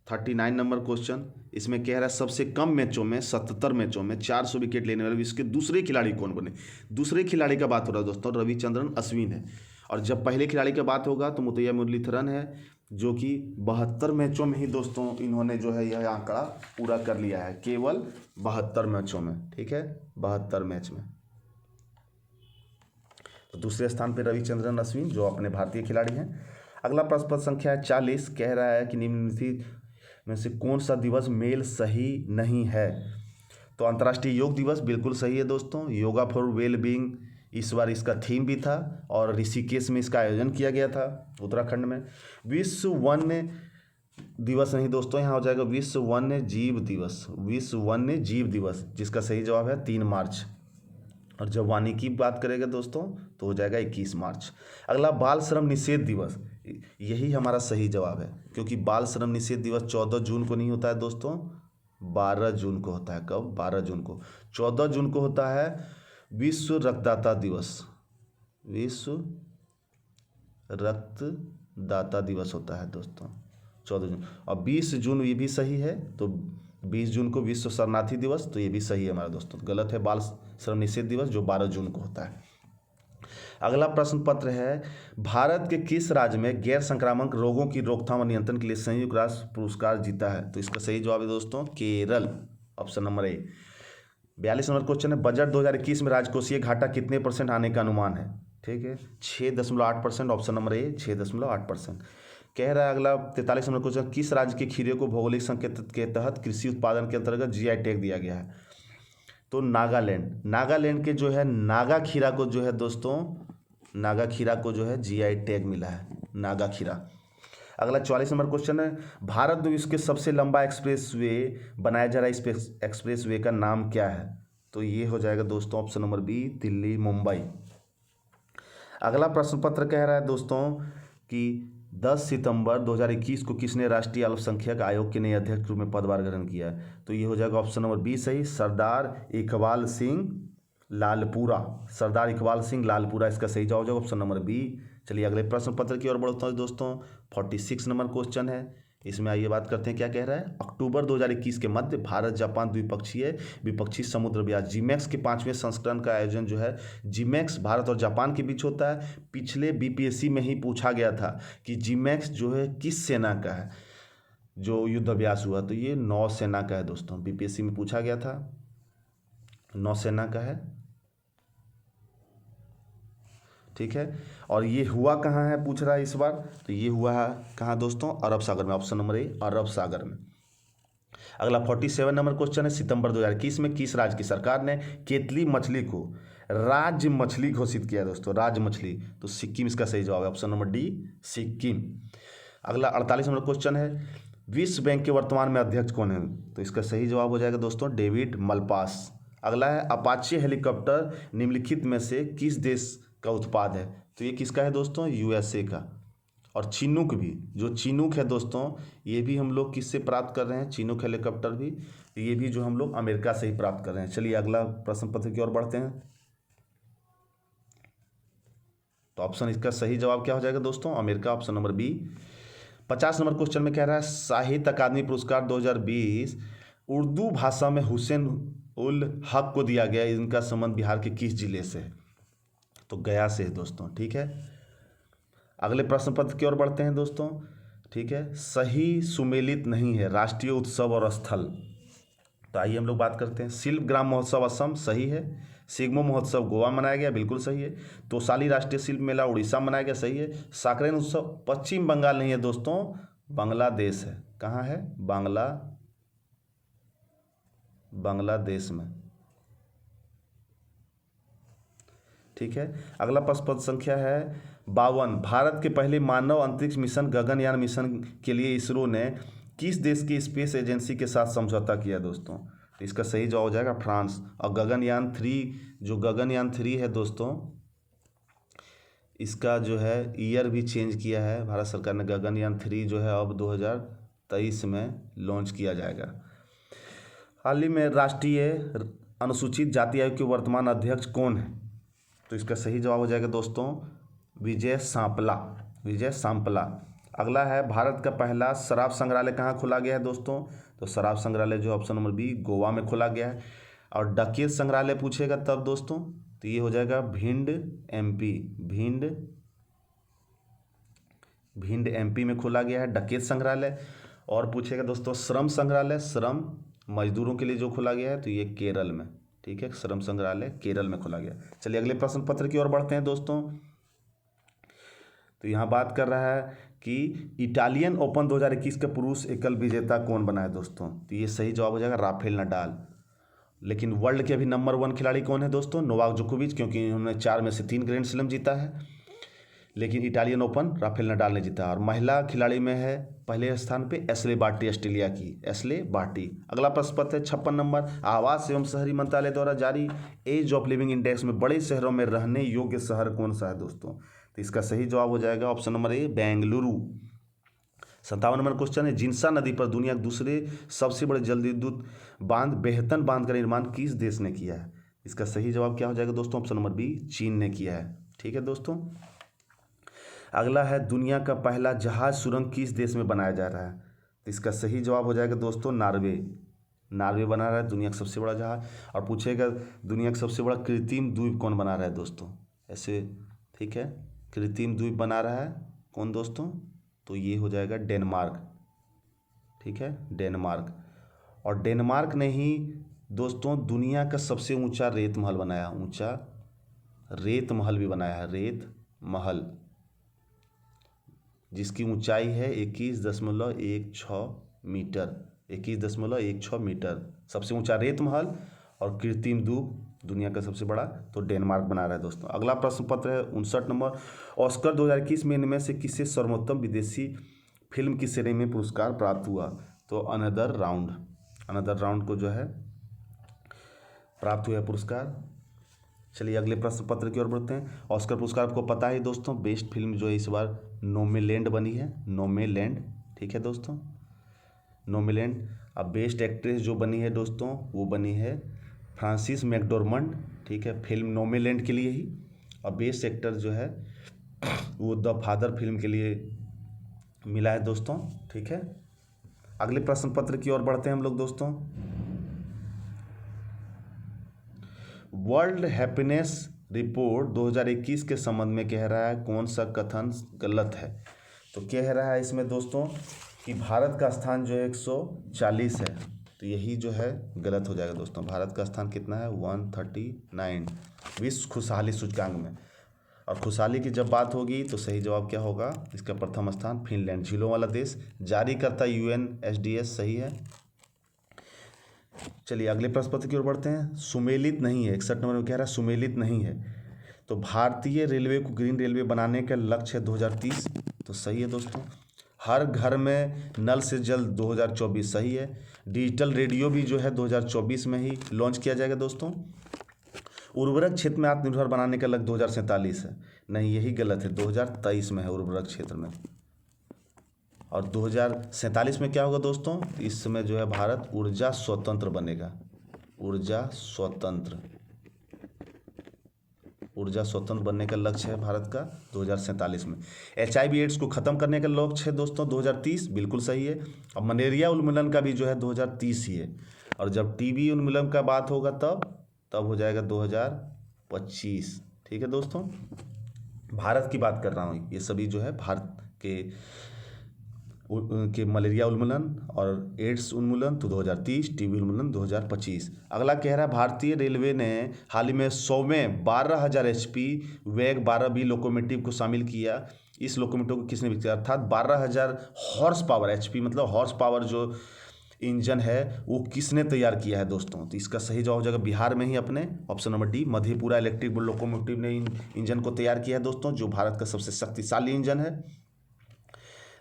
39 नंबर क्वेश्चन। इसमें कह रहा है सबसे कम मैचों में 77 मैचों में 400 विकेट लेने वाले विश्व के दूसरे खिलाड़ी कौन बने? दूसरे खिलाड़ी का बात हो रहा है दोस्तों, रविचंद्रन अश्विन है। और जब पहले खिलाड़ी का बात होगा तो मुतैया मुरलीधरन है जो कि 72 मैचों में ही दोस्तों इन्होंने जो है यह आंकड़ा पूरा कर लिया है, केवल 72 मैचों में। ठीक है, 72 मैच में। तो दूसरे स्थान पर रविचंद्रन अश्विन जो अपने भारतीय खिलाड़ी हैं। अगला प्रश्न पत्र संख्या 40 कह रहा है कि निम्नलिखित में से कौन सा दिवस मेल सही नहीं है? तो अंतर्राष्ट्रीय योग दिवस बिल्कुल सही है दोस्तों, योगा फॉर वेल बीइंग इस बार इसका थीम भी था और ऋषिकेश में इसका आयोजन किया गया था उत्तराखंड में। विश्व वन्य दिवस नहीं दोस्तों, यहाँ हो जाएगा विश्व वन्य जीव दिवस, विश्व वन्य जीव दिवस जिसका सही जवाब है 3 मार्च। और जब वानिकी की बात करेगा दोस्तों तो हो जाएगा 21 मार्च। अगला बाल श्रम निषेध दिवस, यही हमारा सही जवाब है क्योंकि बाल श्रम निषेध दिवस 14 जून को नहीं होता है दोस्तों, 12 जून को होता है। कब? 12 जून को। 14 जून को होता है विश्व रक्तदाता दिवस, विश्व रक्तदाता दिवस होता है दोस्तों 14 जून। और 20 जून ये भी सही है, तो 20 जून को विश्व शरणार्थी दिवस, तो ये भी सही है हमारा दोस्तों। गलत है बाल श्रम निषेध दिवस जो 12 जून को होता है। अगला प्रश्न पत्र है भारत के किस राज्य में गैर संक्रामक रोगों की रोकथाम और नियंत्रण के लिए संयुक्त राष्ट्र पुरस्कार जीता है? तो इसका सही जवाब है दोस्तों Kerala, option number A. 42 number question है बजट 2021 में राजकोषीय घाटा कितने % आने का अनुमान है? ठीक है, 6.8%, ऑप्शन नंबर ए 6.8%। कह रहा है अगला 43 नंबर क्वेश्चन किस राज्य के खीरे को भौगोलिक संकेत के तहत कृषि उत्पादन के अंतर्गत जीआई टैग दिया गया है? तो नागालैंड, नागालैंड के जो है नागा खीरा को जो है दोस्तों, नागा खीरा को जो है जीआई टैग मिला है, नागा खीरा। अगला 44 नंबर क्वेश्चन है भारत में विश्व के सबसे लंबा एक्सप्रेस वे बनाया जा रहा है, इस एक्सप्रेस वे का नाम क्या है? तो ये हो जाएगा दोस्तों option number B Delhi Mumbai. अगला प्रश्न पत्र कह रहा है दोस्तों कि 10 सितंबर 2021 को किसने राष्ट्रीय अल्पसंख्यक आयोग के नए अध्यक्ष रूप में पदभार ग्रहण किया है? तो ये हो जाएगा ऑप्शन नंबर बी सही, सरदार इकबाल सिंह लालपुरा, सरदार इकबाल सिंह लालपुरा इसका सही जवाब हो जाएगा ऑप्शन नंबर बी। चलिए अगले प्रश्न पत्र की ओर बढ़ता हूँ दोस्तों। 46 नंबर क्वेश्चन है, इसमें आइए बात करते हैं क्या कह रहा है। अक्टूबर 2021 के मध्य भारत जापान द्विपक्षीय विपक्षी समुद्र ब्याज जीमैक्स के 5वें संस्करण का आयोजन जो है जीमैक्स भारत और जापान के बीच होता है। पिछले बीपीएससी में ही पूछा गया था कि जीमैक्स जो है किस सेना का है जो युद्ध अभ्यास हुआ, तो ये नौसेना का है दोस्तों, बीपीएससी में पूछा गया था, नौसेना का है। ठीक है, और ये हुआ कहाँ है पूछ रहा है इस बार, तो ये हुआ है कहाँ दोस्तों, अरब सागर में, ऑप्शन नंबर ए अरब सागर में। अगला 47 नंबर क्वेश्चन है सितंबर 2021 में किस राज्य की सरकार ने केतली मछली को राज्य मछली घोषित किया दोस्तों, राज्य मछली? तो सिक्किम इसका सही जवाब है, ऑप्शन नंबर डी सिक्किम। अगला 48 नंबर क्वेश्चन है विश्व बैंक के वर्तमान में अध्यक्ष कौन है? तो इसका सही जवाब हो जाएगा दोस्तों डेविड मलपास। अगला है अपाचे हेलीकॉप्टर निम्नलिखित में से किस देश का उत्पाद है? तो ये किसका है दोस्तों, यूएसए का। और चिनूक भी, जो चिनूक है दोस्तों ये भी हम लोग किससे प्राप्त कर रहे हैं, चिनूक हेलीकॉप्टर भी, ये भी जो हम लोग अमेरिका से ही प्राप्त कर रहे हैं। चलिए अगला प्रश्न पत्र की ओर बढ़ते हैं। तो ऑप्शन इसका सही जवाब क्या हो जाएगा दोस्तों? America, option number B. 50 number question में कह रहा है साहित्य अकादमी पुरस्कार 2020 उर्दू भाषा में हुसैन उल हक को दिया गया। इनका संबंध बिहार के किस जिले से है? तो गया से है दोस्तों। ठीक है, अगले प्रश्न पत्र की ओर बढ़ते हैं दोस्तों। ठीक है, सही सुमेलित नहीं है राष्ट्रीय उत्सव और स्थल। तो आइए हम लोग बात करते हैं। शिल्प ग्राम महोत्सव असम, सही है। सिग्मो महोत्सव गोवा मनाया गया, बिल्कुल सही है। तोसाली राष्ट्रीय शिल्प मेला उड़ीसा मनाया गया, सही है। साकरेन उत्सव पश्चिम बंगाल नहीं है दोस्तों, बांग्लादेश है। कहाँ है? बांग्लादेश में। ठीक है, अगला प्रश्न पत्र संख्या है 52। भारत के पहले मानव अंतरिक्ष मिशन गगनयान मिशन के लिए इसरो ने किस देश की स्पेस एजेंसी के साथ समझौता किया दोस्तों? तो इसका सही जवाब हो जाएगा फ्रांस। और गगनयान 3, जो गगनयान 3 है दोस्तों, इसका जो है ईयर भी चेंज किया है भारत सरकार ने। गगनयान 3 जो है अब 2023 में लॉन्च किया जाएगा। हाल ही में राष्ट्रीय अनुसूचित जाति आयोग के वर्तमान अध्यक्ष कौन है? तो इसका सही जवाब हो जाएगा दोस्तों विजय सांपला। अगला है भारत का पहला शराब संग्रहालय कहाँ खोला गया है दोस्तों? तो शराब संग्रहालय जो ऑप्शन नंबर बी, गोवा में खोला गया है। और डकैत संग्रहालय पूछेगा तब दोस्तों, तो ये हो जाएगा भिंड एमपी। भिंड एमपी में खोला गया है डकैत संग्रहालय। और पूछेगा दोस्तों श्रम संग्रहालय, श्रम मजदूरों के लिए जो खोला गया है, तो ये केरल में। ठीक है, श्रम संग्रहालय केरल में खोला गया। चलिए अगले प्रश्न पत्र की ओर बढ़ते हैं दोस्तों। तो यहाँ बात कर रहा है कि इटालियन ओपन 2021 का पुरुष एकल विजेता कौन बना है दोस्तों? तो ये सही जवाब हो जाएगा राफेल नडाल। लेकिन वर्ल्ड के अभी नंबर 1 खिलाड़ी कौन है दोस्तों? नोवाक जोकोविच, क्योंकि उन्होंने 4 में से 3 ग्रैंड स्लैम जीता है। लेकिन इटालियन ओपन राफेल नडाल ने जीता। और महिला खिलाड़ी में है पहले स्थान पे एस्ले बार्टी, ऑस्ट्रेलिया की एस्ले बार्टी। अगला प्रश्न पत्र है 56 नंबर। आवास एवं शहरी मंत्रालय द्वारा जारी एज ऑफ लिविंग इंडेक्स में बड़े शहरों में रहने योग्य शहर कौन सा है दोस्तों? तो इसका सही जवाब हो जाएगा option number A, Bengaluru. 57 number question है जिन्सा नदी पर दुनिया के दूसरे सबसे बड़े जल विद्युत बांध बेहतन बांध का निर्माण किस देश ने किया है? इसका सही जवाब क्या हो जाएगा दोस्तों? ऑप्शन नंबर बी, चीन ने किया है। ठीक है दोस्तों, अगला है दुनिया का पहला जहाज सुरंग किस देश में बनाया जा रहा है? तो इसका सही जवाब हो जाएगा दोस्तों नार्वे बना रहा है दुनिया का सबसे बड़ा जहाज। और पूछेगा दुनिया का सबसे बड़ा कृत्रिम द्वीप कौन बना रहा है दोस्तों? ऐसे ठीक है, कृत्रिम द्वीप बना रहा है कौन दोस्तों? तो ये हो जाएगा डेनमार्क। ठीक है, डेनमार्क। और डेनमार्क ने ही दोस्तों दुनिया का सबसे ऊंचा रेत महल बनाया, ऊंचा रेत महल भी बनाया है, रेत महल, जिसकी ऊंचाई है 21.16 मीटर। 21.16 मीटर सबसे ऊंचा रेत महल। और कृत्रिम द्वीप दुनिया का सबसे बड़ा तो डेनमार्क बना रहा है दोस्तों। अगला प्रश्न पत्र है 59 नंबर। ऑस्कर 2021 में इनमें से किसे सर्वोत्तम विदेशी फिल्म की श्रेणी में पुरस्कार प्राप्त हुआ? तो अनदर राउंड को जो है प्राप्त हुआ पुरस्कार। चलिए अगले प्रश्न पत्र की ओर बढ़ते हैं। ऑस्कर पुरस्कार आपको पता है दोस्तों, बेस्ट फिल्म जो है इस बार नोमैलैंड बनी है, नोमैलैंड। ठीक है दोस्तों, नोमैलैंड। अब बेस्ट एक्ट्रेस जो बनी है दोस्तों वो बनी है फ्रांसिस मैकडॉर्मंड। ठीक है, फिल्म नोमैलैंड के लिए ही। और बेस्ट एक्टर जो है वो द फादर फिल्म के लिए मिला है दोस्तों। ठीक है, अगले प्रश्न पत्र की ओर बढ़ते हैं हम लोग दोस्तों। वर्ल्ड हैप्पीनेस रिपोर्ट 2021 के संबंध में कह रहा है कौन सा कथन गलत है? तो कह रहा है इसमें दोस्तों कि भारत का स्थान जो है 140 है, तो यही जो है गलत हो जाएगा दोस्तों। भारत का स्थान कितना है? 139 विश्व खुशहाली सूचकांक में। और खुशहाली की जब बात होगी तो सही जवाब क्या होगा? इसका प्रथम स्थान फिनलैंड, झीलों वाला देश। जारी करता UNSDS, सही है। चलिए अगले प्रश्न पत्र की ओर बढ़ते हैं। सुमेलित नहीं है, 61 नंबर में कह रहा है सुमेलित नहीं है। तो भारतीय रेलवे को ग्रीन रेलवे बनाने का लक्ष्य है 2030, तो सही है दोस्तों। हर घर में नल से जल 2024, सही है। डिजिटल रेडियो भी जो है 2024 में ही लॉन्च किया जाएगा दोस्तों। उर्वरक क्षेत्र में आत्मनिर्भर बनाने का लक्ष्य 2047 है, नहीं यही गलत है, 2023 में है उर्वरक क्षेत्र में। और 2047 में क्या होगा दोस्तों? इस समय जो है भारत ऊर्जा स्वतंत्र बनेगा, ऊर्जा स्वतंत्र। ऊर्जा स्वतंत्र बनने का लक्ष्य है भारत का 2047 में। HIV एड्स को ख़त्म करने का लक्ष्य है दोस्तों 2030, बिल्कुल सही है। अब मलेरिया उन्मूलन का भी जो है 2030 ही है, और जब TB उन्मूलन का बात होगा तब हो जाएगा 2025। ठीक है दोस्तों, भारत की बात कर रहा हूँ, ये सभी जो है भारत के मलेरिया उन्मूलन और एड्स उन्मूलन तो 2030, TB उन्मूलन 2025। अगला कह रहा है भारतीय रेलवे ने हाल ही में 100वें 12,000 HP वेग 12B लोकोमोटिव को शामिल किया। इस लोकोमोटिव को किसने विकसित किया? अर्थात 12,000 हॉर्स पावर, HP मतलब हॉर्स पावर जो इंजन है वो किसने तैयार किया है दोस्तों? तो इसका सही जवाब हो जाएगा बिहार में ही अपने, option number D, Madhepura electric locomotive ने इंजन को तैयार किया है दोस्तों, जो भारत का सबसे शक्तिशाली इंजन है,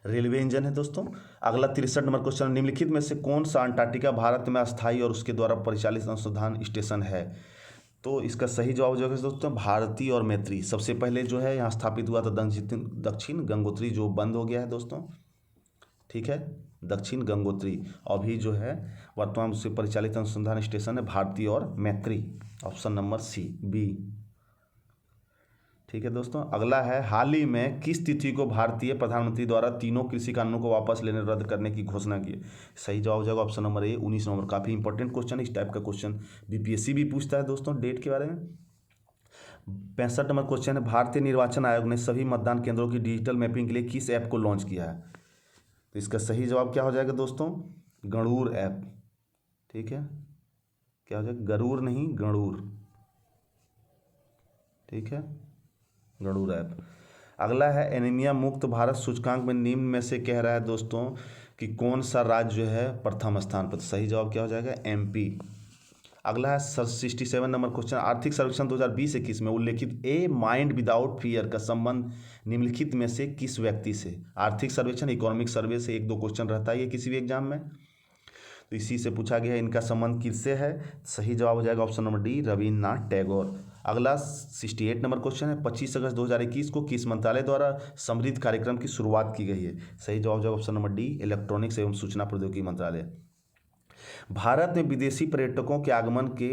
रेलवे इंजन है दोस्तों। अगला 63 नंबर क्वेश्चन, निम्नलिखित में से कौन सा अंटार्कटिका भारत में अस्थायी और उसके द्वारा परिचालित अनुसंधान स्टेशन है? तो इसका सही जवाब जो है दोस्तों भारती और मैत्री। सबसे पहले जो है यहाँ स्थापित हुआ था दक्षिण गंगोत्री, जो बंद हो गया है दोस्तों। ठीक है, दक्षिण गंगोत्री। अभी जो है वर्तमान से परिचालित अनुसंधान स्टेशन है भारती और मैत्री, ऑप्शन नंबर सी, बी। ठीक है दोस्तों, अगला है हाल ही में किस तिथि को भारतीय प्रधानमंत्री द्वारा तीनों कृषि कानूनों को वापस लेने रद्द करने की घोषणा की? सही जवाब हो जाएगा ऑप्शन नंबर ए, 19 नवंबर। काफ़ी इंपॉर्टेंट क्वेश्चन, इस टाइप का क्वेश्चन BPSC भी पूछता है दोस्तों डेट के बारे में। 65 नंबर क्वेश्चन है, भारतीय निर्वाचन आयोग ने सभी मतदान केंद्रों की डिजिटल मैपिंग के लिए किस ऐप को लॉन्च किया है? तो इसका सही जवाब क्या हो जाएगा दोस्तों? गणूर ऐप। ठीक है, क्या हो जाएगा? गरूर नहीं, गणूर। ठीक है, गणूर ऐप। अगला है एनीमिया मुक्त भारत सूचकांक में निम्न में से कह रहा है दोस्तों कि कौन सा राज्य जो है प्रथम स्थान पर? तो सही जवाब क्या हो जाएगा? MP। अगला है 67 नंबर क्वेश्चन, आर्थिक सर्वेक्षण 2020-21 में उल्लेखित ए माइंड विदाउट फियर का संबंध निम्नलिखित में से किस व्यक्ति से? आर्थिक सर्वेक्षण, इकोनॉमिक सर्वे से 1-2 क्वेश्चन रहता है ये किसी भी एग्जाम में, तो इसी से पूछा गया है इनका संबंध किससे है? सही जवाब हो जाएगा option number D, Rabindranath Tagore. अगला 68 नंबर क्वेश्चन है, 25 अगस्त 2021 को किस मंत्रालय द्वारा समृद्ध कार्यक्रम की शुरुआत की गई है? सही जवाब हो जाएगा ऑप्शन नंबर डी, इलेक्ट्रॉनिक्स एवं सूचना प्रौद्योगिकी मंत्रालय। भारत में विदेशी पर्यटकों के आगमन के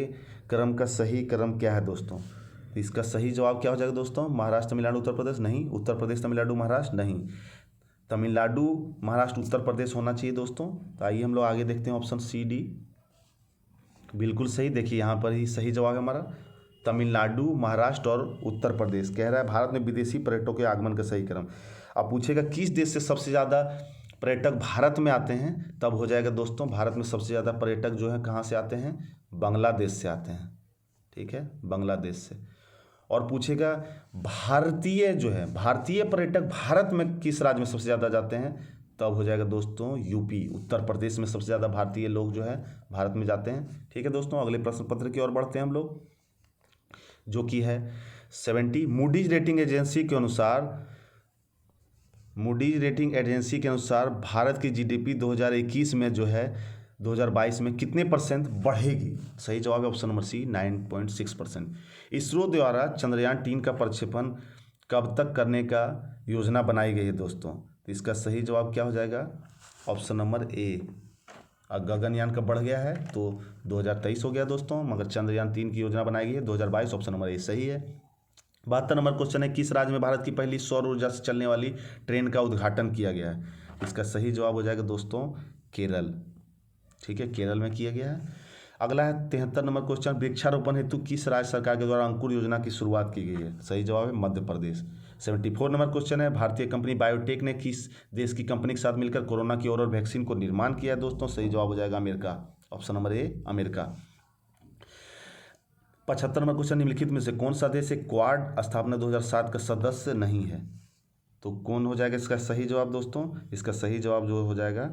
क्रम का सही क्रम क्या है दोस्तों? तो इसका सही जवाब क्या हो जाएगा दोस्तों? महाराष्ट्र, तमिलनाडु, उत्तर प्रदेश? नहीं। उत्तर प्रदेश, तमिलनाडु, महाराष्ट्र? नहीं। तमिलनाडु, महाराष्ट्र, उत्तर प्रदेश होना चाहिए दोस्तों। तो आइए हम लोग आगे देखते हैं, ऑप्शन सी, डी बिल्कुल सही। देखिए यहाँ पर ही सही जवाब है हमारा, तमिलनाडु, महाराष्ट्र और उत्तर प्रदेश। कह रहा है भारत में विदेशी पर्यटकों के आगमन का सही क्रम। अब पूछेगा किस देश से सबसे ज़्यादा पर्यटक भारत में आते हैं, तब हो जाएगा दोस्तों भारत में सबसे ज़्यादा पर्यटक जो है कहाँ से आते हैं? बांग्लादेश से आते हैं। ठीक है, बांग्लादेश से। और पूछेगा भारतीय जो है, भारतीय पर्यटक भारत में किस राज्य में सबसे ज़्यादा जाते हैं, तब हो जाएगा दोस्तों UP, उत्तर प्रदेश में सबसे ज़्यादा भारतीय लोग जो है भारत में जाते हैं। ठीक है दोस्तों, अगले प्रश्न पत्र की ओर बढ़ते हैं हम लोग, जो कि है 70। मूडीज रेटिंग एजेंसी के अनुसार भारत की GDP 2021 में जो है 2022 में कितने % बढ़ेगी? सही जवाब है ऑप्शन नंबर सी, 9.6%। इसरो द्वारा चंद्रयान 3 का प्रक्षेपण कब तक करने का योजना बनाई गई है दोस्तों? तो इसका सही जवाब क्या हो जाएगा? Option number A. गगनयान का बढ़ गया है तो 2023 हो गया दोस्तों, मगर चंद्रयान 3 की योजना बनाई गई है 2022, ऑप्शन नंबर ए सही है। 72 नंबर क्वेश्चन है, किस राज्य में भारत की पहली सौर ऊर्जा से चलने वाली ट्रेन का उद्घाटन किया गया है? इसका सही जवाब हो जाएगा दोस्तों केरल। ठीक है, केरल में किया गया है। अगला है 73 नंबर क्वेश्चन, वृक्षारोपण हेतु किस राज्य सरकार के द्वारा अंकुर योजना की शुरुआत की गई है? सही जवाब है मध्य प्रदेश। 74 नंबर क्वेश्चन है, भारतीय कंपनी बायोटेक ने किस देश की कंपनी के साथ मिलकर कोरोना की ओरल वैक्सीन को निर्माण किया है दोस्तों? सही जवाब हो जाएगा America, option number A, America. 75 number question, निम्नलिखित में से कौन सा देश एक क्वाड स्थापना 2007 का सदस्य नहीं है? तो कौन हो जाएगा इसका सही जवाब दोस्तों? इसका सही जवाब जो हो जाएगा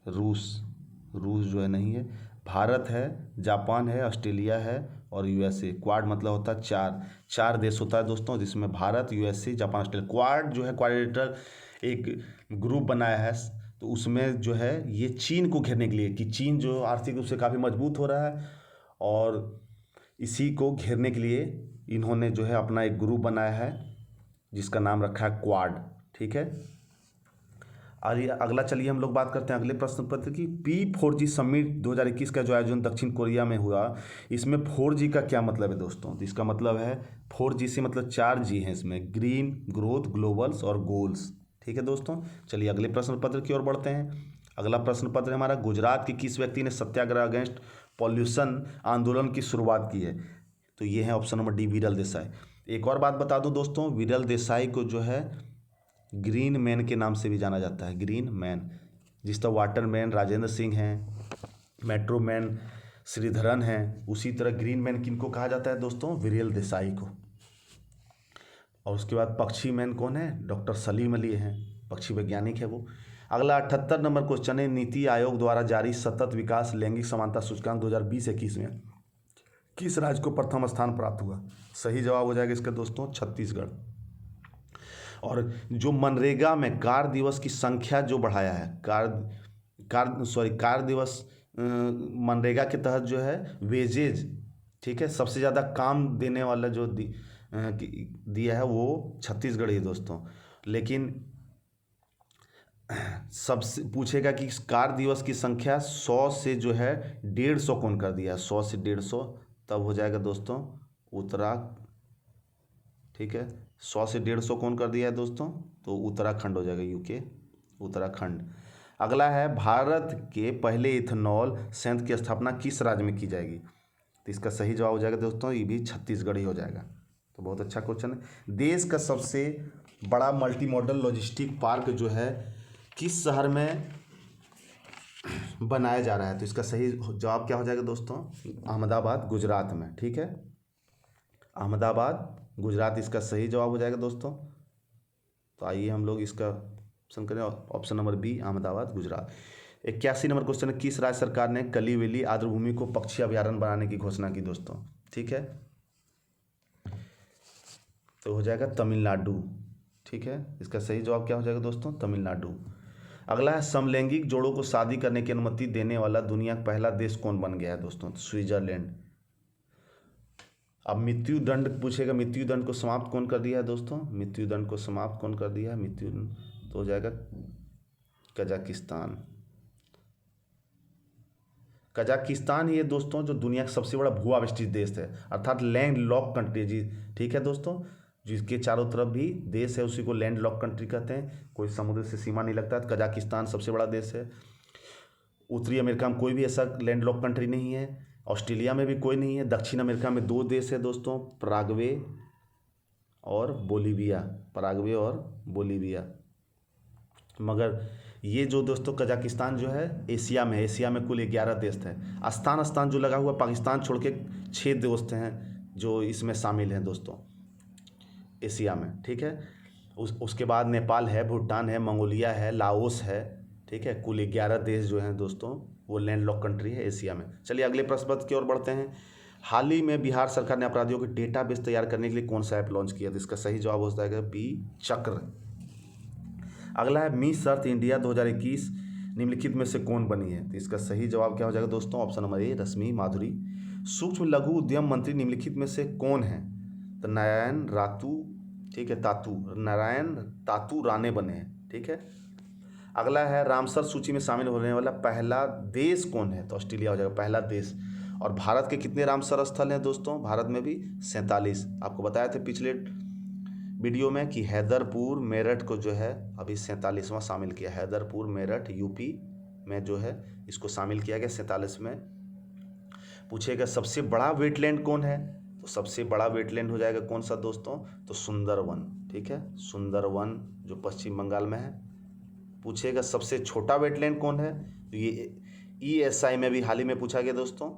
रूस जो है नहीं है। भारत है, जापान है, ऑस्ट्रेलिया है और USA। क्वाड मतलब होता है चार देश होता है दोस्तों, जिसमें Bharat, USA, Japan, Australia. Quad जो है क्वाड्रिलेटरल एक ग्रुप बनाया है, तो उसमें जो है ये चीन को घेरने के लिए, कि चीन जो आर्थिक रूप से काफ़ी मजबूत हो रहा है, और इसी को घेरने के लिए इन्होंने जो है अपना एक ग्रुप बनाया है जिसका नाम रखा है क्वाड। ठीक है, और ये अगला चलिए हम लोग बात करते हैं अगले प्रश्न पत्र की। P4G समिट 2021 का जो आयोजन दक्षिण कोरिया में हुआ, इसमें 4G का क्या मतलब है दोस्तों? तो इसका मतलब है 4G से मतलब 4G है इसमें, ग्रीन, ग्रोथ, ग्लोबल्स और गोल्स। ठीक है दोस्तों, चलिए अगले प्रश्न पत्र की ओर बढ़ते हैं। अगला प्रश्न पत्र है हमारा, गुजरात के किस व्यक्ति ने सत्याग्रह अगेंस्ट पॉल्यूशन आंदोलन की शुरुआत की है? तो ये है ऑप्शन नंबर डी, विरल देसाई। एक और बात बता दूं दोस्तों, विरल देसाई को जो है ग्रीन मैन के नाम से भी जाना जाता है, ग्रीन मैन। जिस तरह वाटर मैन राजेंद्र सिंह हैं, मेट्रो मैन श्रीधरन हैं, उसी तरह ग्रीन मैन किनको कहा जाता है दोस्तों? विरल देसाई को। और उसके बाद पक्षी मैन कौन है? डॉक्टर सलीम अली हैं, पक्षी वैज्ञानिक है वो। अगला 78 नंबर क्वेश्चन है, नीति आयोग द्वारा जारी सतत विकास लैंगिक समानता सूचकांक 2020-21 में किस राज्य को प्रथम स्थान प्राप्त हुआ? सही जवाब हो जाएगा इसका दोस्तों छत्तीसगढ़। और जो मनरेगा में कार्य दिवस की संख्या जो बढ़ाया है, कार्य दिवस मनरेगा के तहत जो है वेजेज, ठीक है, सबसे ज़्यादा काम देने वाला जो दिया है वो छत्तीसगढ़ ही दोस्तों। लेकिन सबसे पूछेगा कि कार्य दिवस की संख्या 100 से जो है 150 कौन कर दिया है? 100 से 150, तब हो जाएगा दोस्तों ठीक है, 100 से 150 कौन कर दिया है दोस्तों? तो उत्तराखंड हो जाएगा, यूके, उत्तराखंड। अगला है, भारत के पहले इथेनॉल संयंत्र की स्थापना किस राज्य में की जाएगी? तो इसका सही जवाब हो जाएगा दोस्तों, ये भी छत्तीसगढ़ ही हो जाएगा। तो बहुत अच्छा क्वेश्चन है। देश का सबसे बड़ा मल्टी मॉडल लॉजिस्टिक पार्क जो है किस शहर में बनाया जा रहा है? तो इसका सही जवाब क्या हो जाएगा दोस्तों? अहमदाबाद, गुजरात में। ठीक है, अहमदाबाद, गुजरात इसका सही जवाब हो जाएगा दोस्तों। तो आइए हम लोग इसका ऑप्शन करें, option number B, Ahmedabad, Gujarat. 81 number question है, किस राज्य सरकार ने कलीवेली आर्द्रभूमि को पक्षी अभयारण्य बनाने की घोषणा की दोस्तों? ठीक है, तो हो जाएगा तमिलनाडु। ठीक है, इसका सही जवाब क्या हो जाएगा दोस्तों? तमिलनाडु। अगला है, समलैंगिक जोड़ों को शादी करने की अनुमति देने वाला दुनिया का पहला देश कौन बन गया है दोस्तों? स्विट्जरलैंड। अब मृत्यु दंड पूछेगा, मृत्यु दंड को समाप्त कौन कर दिया है दोस्तों? मृत्यु दंड को समाप्त कौन कर दिया है? मृत्यु दंड तो हो जाएगा कजाकिस्तान। कजाकिस्तान ये दोस्तों जो दुनिया का सबसे बड़ा भू आविष्टित देश है, अर्थात लैंड लॉक कंट्री जी। ठीक है दोस्तों, जिसके चारों तरफ भी देश है उसी को लैंड लॉक कंट्री कहते हैं, कोई समुद्र से सीमा नहीं लगता है। कजाकिस्तान सबसे बड़ा देश है। उत्तरी अमेरिका में कोई भी ऐसा लैंड लॉक कंट्री नहीं है, ऑस्ट्रेलिया में भी कोई नहीं है। दक्षिण अमेरिका में 2 देश है दोस्तों, पराग्वे और बोलीविया, पराग्वे और बोलीविया। मगर ये जो दोस्तों कजाकिस्तान जो है एशिया में है, एशिया में कुल 11 देश है। स्थान जो लगा हुआ पाकिस्तान छोड़ के 6 दोस्त हैं जो इसमें शामिल हैं दोस्तों एशिया में। ठीक है, उसके बाद नेपाल है, भूटान है, मंगोलिया है, लाओस है। ठीक है, कुल 11 देश जो हैं दोस्तों वो लैंड लॉक कंट्री है एशिया में। चलिए अगले प्रश्न पत्र की ओर बढ़ते हैं। हाल ही में बिहार सरकार ने अपराधियों के डेटाबेस तैयार करने के लिए कौन सा ऐप लॉन्च किया? तो इसका सही जवाब हो जाएगा बी, चक्र। अगला है, मिस अर्थ इंडिया 2021 निम्नलिखित में से कौन बनी है? तो इसका सही जवाब क्या हो जाएगा दोस्तों? ऑप्शन नंबर ए, रश्मि माधुरी। सूक्ष्म लघु उद्यम मंत्री निम्नलिखित में से कौन है? तो नारायण रातू, ठीक है, नारायण तातू राणे बने हैं। ठीक है, अगला है, रामसर सूची में शामिल होने वाला पहला देश कौन है? तो ऑस्ट्रेलिया हो जाएगा पहला देश। और भारत के कितने रामसर स्थल हैं दोस्तों? भारत में भी 47। आपको बताया था पिछले वीडियो में कि हैदरपुर मेरठ को जो है अभी 47वां शामिल किया। हैदरपुर मेरठ यूपी में जो है इसको शामिल किया गया 47 में। पूछेगा सबसे बड़ा वेटलैंड कौन है? तो सबसे बड़ा वेटलैंड हो जाएगा कौन सा दोस्तों? तो सुंदरवन। ठीक है, सुंदरवन जो पश्चिम बंगाल में है। पूछेगा सबसे छोटा वेटलैंड कौन है? तो ये ESI में भी हाल ही में पूछा गया दोस्तों।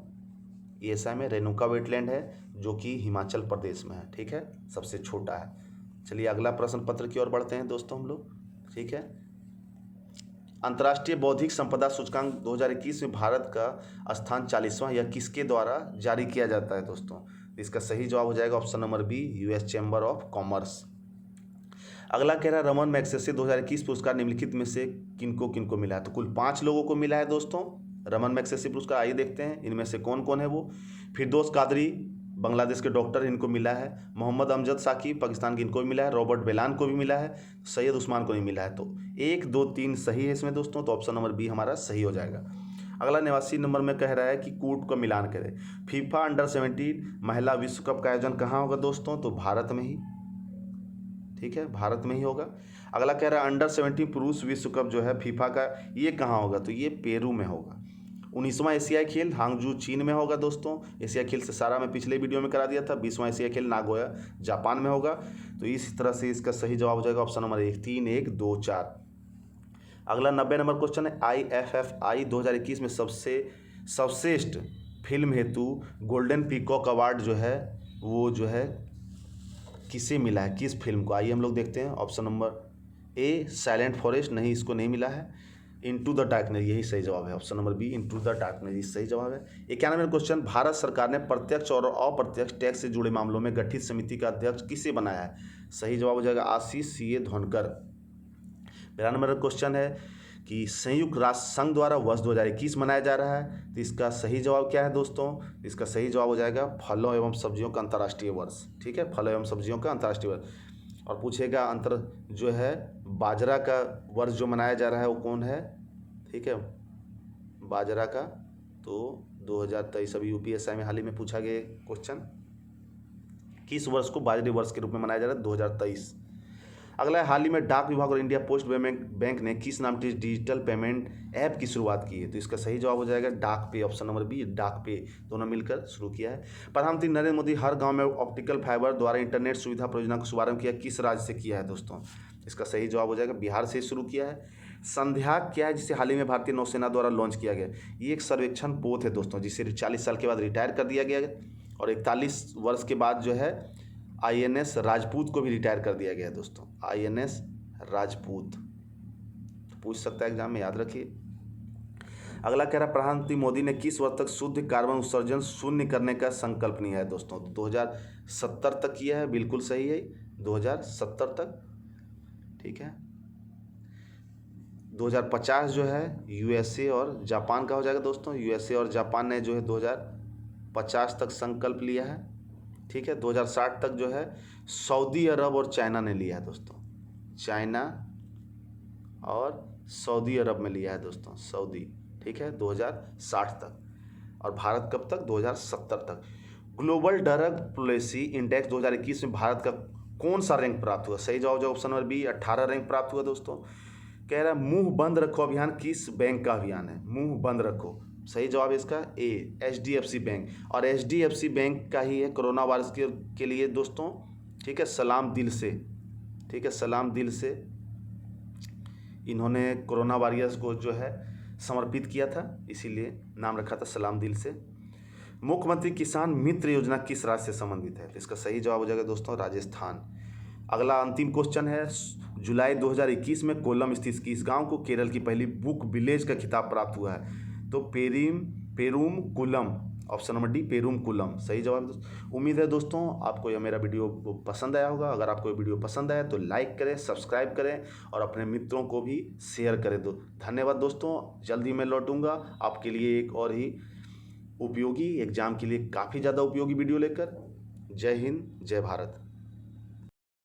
ESI में रेणुका वेटलैंड है जो कि हिमाचल प्रदेश में है। ठीक है, सबसे छोटा है। चलिए अगला प्रश्न पत्र की ओर बढ़ते हैं दोस्तों हम लोग। ठीक है, अंतर्राष्ट्रीय बौद्धिक संपदा सूचकांक 2021 में भारत का स्थान 40वां यह किसके द्वारा जारी किया जाता है दोस्तों? इसका सही जवाब हो जाएगा option number B, US chamber of commerce. अगला कह रहा है, रमन मैग्सेसे 2021 पुरस्कार निम्नलिखित में से किनको किनको मिला है? तो कुल 5 लोगों को मिला है दोस्तों रमन मैग्सेसे पुरस्कार। आइए देखते हैं इनमें से कौन कौन है वो। फिरदौस कादरी बांग्लादेश के डॉक्टर, इनको मिला है। मोहम्मद अमजद साकी पाकिस्तान के, इनको भी मिला है। रॉबर्ट बेलान को भी मिला है। सैयद उस्मान को नहीं मिला है। तो 1 2 3 सही है इसमें दोस्तों, तो ऑप्शन नंबर बी हमारा सही हो जाएगा। अगला 89 नंबर में कह रहा है कि कूट का मिलान करें। फीफा अंडर 17 महिला विश्व कप का आयोजन कहाँ होगा दोस्तों, तो भारत में ही, ठीक है, भारत में ही होगा। अगला कह रहा है अंडर 17 पुरुष विश्व कप जो है फीफा का, ये कहाँ होगा, तो ये पेरू में होगा। 19वां एशियाई खेल हांगजू चीन में होगा दोस्तों। एशिया खेल से सारा मैं पिछले वीडियो में करा दिया था। 20वां एशियाई खेल नागोया जापान में होगा। तो इस तरह से इसका सही जवाब हो जाएगा ऑप्शन नंबर 1 3 1 2 4। अगला 90 नंबर क्वेश्चन है, IFFI 2021 में सर्वश्रेष्ठ फिल्म हेतु गोल्डन पीकॉक अवार्ड जो है वो जो है किसे मिला है, किस फिल्म को, आइए हम लोग देखते हैं। Option number A silent forest, नहीं, इसको नहीं मिला है। इनटू द डार्कनेस, यही सही जवाब है। Option number B into the darkness, ये सही जवाब है। 91वां क्वेश्चन, भारत सरकार ने प्रत्यक्ष और अप्रत्यक्ष टैक्स से जुड़े मामलों में गठित समिति का अध्यक्ष किसे बनाया है, सही जवाब हो जाएगा आशीष CA धोनकर। 92 नंबर क्वेश्चन है कि संयुक्त राष्ट्र संघ द्वारा वर्ष 2021 मनाया जा रहा है, तो इसका सही जवाब क्या है दोस्तों, इसका सही जवाब हो जाएगा फलों एवं सब्जियों का अंतर्राष्ट्रीय वर्ष, ठीक है, फलों एवं सब्जियों का अंतर्राष्ट्रीय वर्ष। और पूछेगा अंतर जो है बाजरा का वर्ष जो मनाया जा रहा है वो कौन है, ठीक है, बाजरा का, तो 2023 अभी UPSI में हाल ही में पूछा गया क्वेश्चन, किस वर्ष को बाजरे वर्ष के रूप में मनाया जा रहा है, 2023। अगला है, हाल ही में डाक विभाग और इंडिया पोस्ट बैंक ने किस नाम की डिजिटल पेमेंट ऐप की शुरुआत की है, तो इसका सही जवाब हो जाएगा डाक पे। ऑप्शन नंबर बी डाक पे, दोनों मिलकर शुरू किया है। प्रधानमंत्री नरेंद्र मोदी हर गांव में ऑप्टिकल फाइबर द्वारा इंटरनेट सुविधा परियोजना का शुभारंभ किया, किस राज्य से किया है दोस्तों, इसका सही जवाब हो जाएगा बिहार से शुरू किया है। संध्या क्या है, जिसे हाल ही में भारतीय नौसेना द्वारा लॉन्च किया गया, ये एक सर्वेक्षण पोत है दोस्तों, जिसे 40 साल के बाद रिटायर कर दिया गया और 41 वर्ष के बाद जो है INS राजपूत को भी रिटायर कर दिया गया है दोस्तों, INS राजपूत, पूछ सकता है एग्जाम में, याद रखिए। अगला कह रहा है, प्रधानमंत्री मोदी ने किस वर्ष तक शुद्ध कार्बन उत्सर्जन शून्य करने का संकल्प लिया है दोस्तों, 2070 तक किया है, बिल्कुल सही है, 2070 तक, ठीक है। 2050 जो है USA और जापान का हो जाएगा दोस्तों, USA और जापान ने जो है 2050 तक संकल्प लिया है, ठीक है। 2060 तक जो है सऊदी अरब और चाइना ने लिया है दोस्तों, चाइना और सऊदी अरब में लिया है दोस्तों, सऊदी, ठीक है, 2060 तक। और भारत कब तक, 2070 तक। ग्लोबल ड्रग पॉलिसी इंडेक्स 2021 में भारत का कौन सा रैंक प्राप्त हुआ, सही जवाब जो ऑप्शन नंबर बी 18 रैंक प्राप्त हुआ दोस्तों। कह रहा है मुंह बंद रखो अभियान किस बैंक का अभियान है, मुंह बंद रखो, सही जवाब है इसका ए HDFC बैंक, और HDFC बैंक का ही है कोरोना वायरस के लिए दोस्तों, ठीक है, सलाम दिल से, ठीक है, सलाम दिल से इन्होंने कोरोना वायरस को जो है समर्पित किया था, इसीलिए नाम रखा था सलाम दिल से। मुख्यमंत्री किसान मित्र योजना किस राज्य से संबंधित है, तो इसका सही जवाब हो जाएगा दोस्तों राजस्थान। अगला अंतिम क्वेश्चन है, जुलाई 2021 में कोल्लम स्थित किस गांव को केरल की पहली बुक विलेज का खिताब प्राप्त हुआ है, तो Perumkulam, option number D Perumkulam, सही जवाब दोस्तों। उम्मीद है दोस्तों आपको यह मेरा वीडियो पसंद आया होगा। अगर आपको ये वीडियो पसंद आया तो लाइक करें, सब्सक्राइब करें और अपने मित्रों को भी शेयर करें। धन्यवाद दोस्तों, जल्दी मैं लौटूंगा आपके लिए एक और ही उपयोगी, एग्जाम के लिए काफ़ी ज़्यादा उपयोगी वीडियो लेकर। जय हिंद, जय भारत।